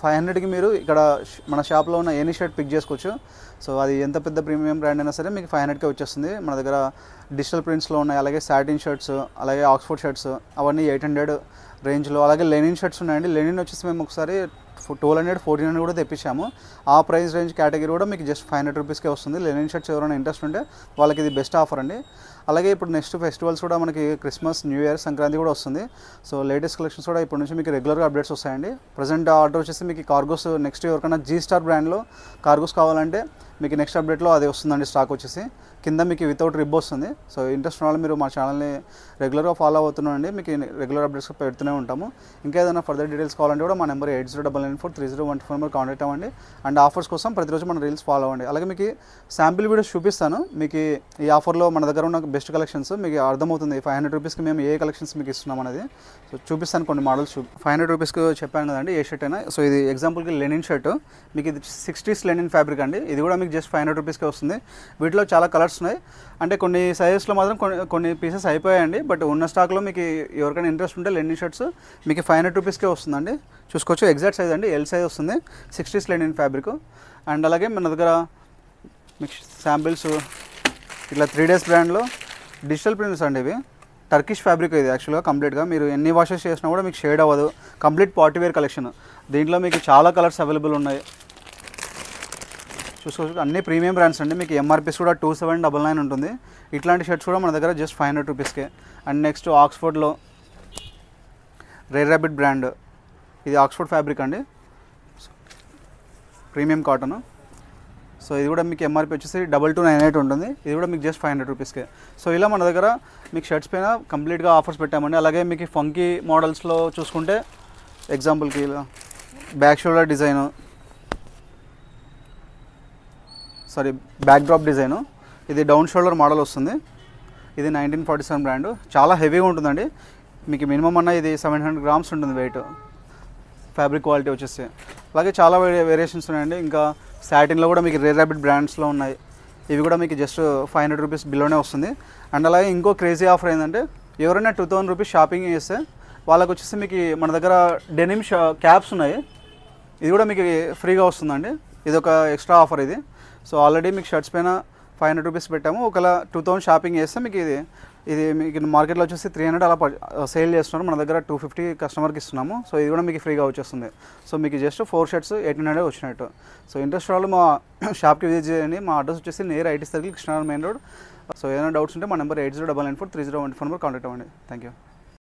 500కి మీరు ఇక్కడ మన షాప్లో ఉన్న ఎనీ షర్ట్ పిక్ చేసుకోవచ్చు. సో అది ఎంత పెద్ద ప్రీమియం బ్రాండ్ అయినా సరే మీకు 500కే వచ్చేస్తుంది. మన దగ్గర డిజిటల్ ప్రింట్స్లో ఉన్నాయి, అలాగే సాటిన్ షర్ట్స్, అలాగే ఆక్స్ఫోర్డ్ షర్ట్స్ అవన్నీ 800 రేంజ్లో, అలాగే లెనిన్ షర్ట్స్ ఉన్నాయండి. లెనిన్ వచ్చేసి మేము ఒకసారి 1200 1400 కూడా తెప్పించాము. ఆ ప్రైస్ రేంజ్ కేటగిరీ కూడా మీకు జస్ట్ 500 రూపీస్కే వస్తుంది. లెనిన్ షర్ట్స్ ఎవరైనా ఇంట్రెస్ట్ ఉంటే వాళ్ళకి ఇది బెస్ట్ ఆఫర్ అండి. అలాగే ఇప్పుడు నెక్స్ట్ ఫెస్టివల్స్ కూడా మనకి క్రిస్మస్, న్యూ ఇయర్, సంక్రాంతి కూడా వస్తుంది. సో లేటెస్ట్ కలెక్షన్స్ కూడా ఇప్పటి నుంచి మీకు రెగ్యులర్గా అప్డేట్స్ వస్తాయండి. ప్రజెంట్ ఆర్డర్ వచ్చేసి మీకు కార్గోస్ నెక్స్ట్ ఎవరికైనా జీ స్టార్ బ్రాండ్లో కార్గోస్ కావాలంటే మీకు నెక్స్ట్ అప్డేట్లో అది వస్తుందండి. స్టాక్ వచ్చేసి కింద మీకు వితౌట్ రిబ్ వస్తుంది. సో ఇంట్రెస్ట్ ఉన్న వాళ్ళు మీరు మా ఛానల్ని రెగ్యులర్గా ఫాలో అవుతున్నాండి. మీకు రెగ్యులర్ అప్డేట్స్ పెడుతూనే ఉంటాము. ఇంకా ఏదైనా ఫర్దర్ డీటెయిల్స్ కావాలంటే కూడా మా నెంబర్ 8099430114 నెంబర్ కాంటాక్ట్ అవ్వండి. అండ్ ఆఫర్స్ కోసం ప్రతిరోజు మన రీల్స్ ఫాలో అవ్వండి. అలాగే మీకు శాంపిల్ వీడియోస్ చూపిస్తాను. మీకు ఈ ఆఫర్లో మన దగ్గర ఉన్న బెస్ట్ కలెక్షన్స్ మీకు అర్థమవుతుంది. 500 రూపీస్కి మేము ఏ కలెక్షన్స్ మీకు ఇస్తున్నాం అనేది. సో చూపిస్తాను కొన్ని మోడల్స్. 500 రూపీస్కి చెప్పాను కదండి ఏ షర్ట్ అయినా. సో ఇది ఎగ్జాంపుల్కి లెనిన్ షర్ట్, మీకు ఇది 60s లెనిన్ ఫ్యాబ్రిక్ అండి. ఇది కూడా మీకు జస్ట్ 500 రూపీస్కే వస్తుంది. వీటిలో చాలా కలర్స్ ఉన్నాయి. అంటే కొన్ని సైజెస్లో మాత్రం కొన్ని పీసెస్ అయిపోయాయండి. బట్ ఉన్న స్టాక్లో మీకు ఎవరికైనా ఇంట్రెస్ట్ ఉంటే లెనిన్ షర్ట్స్ మీకు 500 రూపీస్కే వస్తుందండి. చూసుకోవచ్చు, ఎగ్జాక్ట్ సైజ్ అండి, ఎల్ సైజ్ వస్తుంది, 60s లెనిన్ ఫ్యాబ్రిక్. అండ్ అలాగే మన దగ్గర మీకు శాంపిల్స్ ఇట్లా 3 days బ్రాండ్లో డిజిటల్ ప్రింట్స్ అండి. ఇవి టర్కిష్ ఫ్యాబ్రిక్ ఇది యాక్చువల్గా కంప్లీట్గా. మీరు ఎన్ని వాషెస్ చేసినా కూడా మీకు షేడ్ అవ్వదు. Complete party wear collection. దీంట్లో మీకు చాలా కలర్స్ అవైలబుల్ ఉన్నాయి. చూసుకోవచ్చు, అన్ని ప్రీమియం బ్రాండ్స్ అండి. మీకు ఎంఆర్పీస్ కూడా 2799 ఉంటుంది. ఇట్లాంటి షర్ట్స్ కూడా మన దగ్గర జస్ట్ 500 రూపీస్కే. అండ్ నెక్స్ట్ ఆక్స్ఫోర్డ్లో రేర్ ర్యాబిట్ బ్రాండ్, ఇది ఆక్స్ఫోర్డ్ ఫ్యాబ్రిక్ అండి, ప్రీమియం కాటన్. సో ఇది కూడా మీకు ఎంఆర్పీ వచ్చేసి 2298 ఉంటుంది. ఇది కూడా మీకు జస్ట్ 500 రూపీస్కే. సో ఇలా మన దగ్గర మీకు షర్ట్స్ పైన కంప్లీట్గా ఆఫర్స్ పెట్టామండి. అలాగే మీకు ఫంకీ మోడల్స్లో చూసుకుంటే ఎగ్జాంపుల్కి ఇలా back shoulder design, sorry back drop design, ఇది డౌన్ షోల్డర్ మోడల్ వస్తుంది. ఇది 1947 బ్రాండ్, చాలా హెవీగా ఉంటుందండి. మీకు మినిమం అన్న ఇది 700 grams ఉంటుంది వెయిట్, ఫ్యాబ్రిక్ క్వాలిటీ వచ్చేసి. అలాగే చాలా వేరియేషన్స్ ఉన్నాయండి. ఇంకా సాటిన్లో కూడా మీకు రేర్ ర్యాబిట్ బ్రాండ్స్లో ఉన్నాయి. ఇవి కూడా మీకు జస్ట్ 500 రూపీస్ బిలోనే వస్తుంది. అండ్ అలాగే ఇంకో క్రేజీ ఆఫర్ ఏంటంటే ఎవరైనా 2000 రూపీస్ షాపింగ్ చేస్తే వాళ్ళకి వచ్చేసి మీకు మన దగ్గర డెనిమ్ క్యాప్స్ ఉన్నాయి. ఇది కూడా మీకు ఫ్రీగా వస్తుందండి. ఇది ఒక ఎక్స్ట్రా ఆఫర్ ఇది. సో ఆల్రెడీ మీకు షర్ట్స్ పైన 500 రూపీస్ పెట్టాము. ఒకవేళ 2000 షాపింగ్ చేస్తే మీకు ఇది మీకు మార్కెట్లో వచ్చేసి 300 అలా సేల్ చేస్తున్నారు. మన దగ్గర 250 కస్టమర్కి ఇస్తున్నాము. సో ఇది కూడా మీకు ఫ్రీగా వచ్చేస్తుంది. సో మీకు జస్ట్ 4 షర్ట్స్ 1800 వచ్చినట్టు. సో ఇంట్రెస్ట్ వాళ్ళు మా షాప్కి విజిట్ చేయండి. మా అడ్రస్ వచ్చేసి near IT circle, Krishna Nagar main road. So ఏదైనా డౌట్స్ ఉంటే మా నెంబర్ 8099430114 నెంబర్ కాంటాక్ట్ అవ్వండి. Thank you.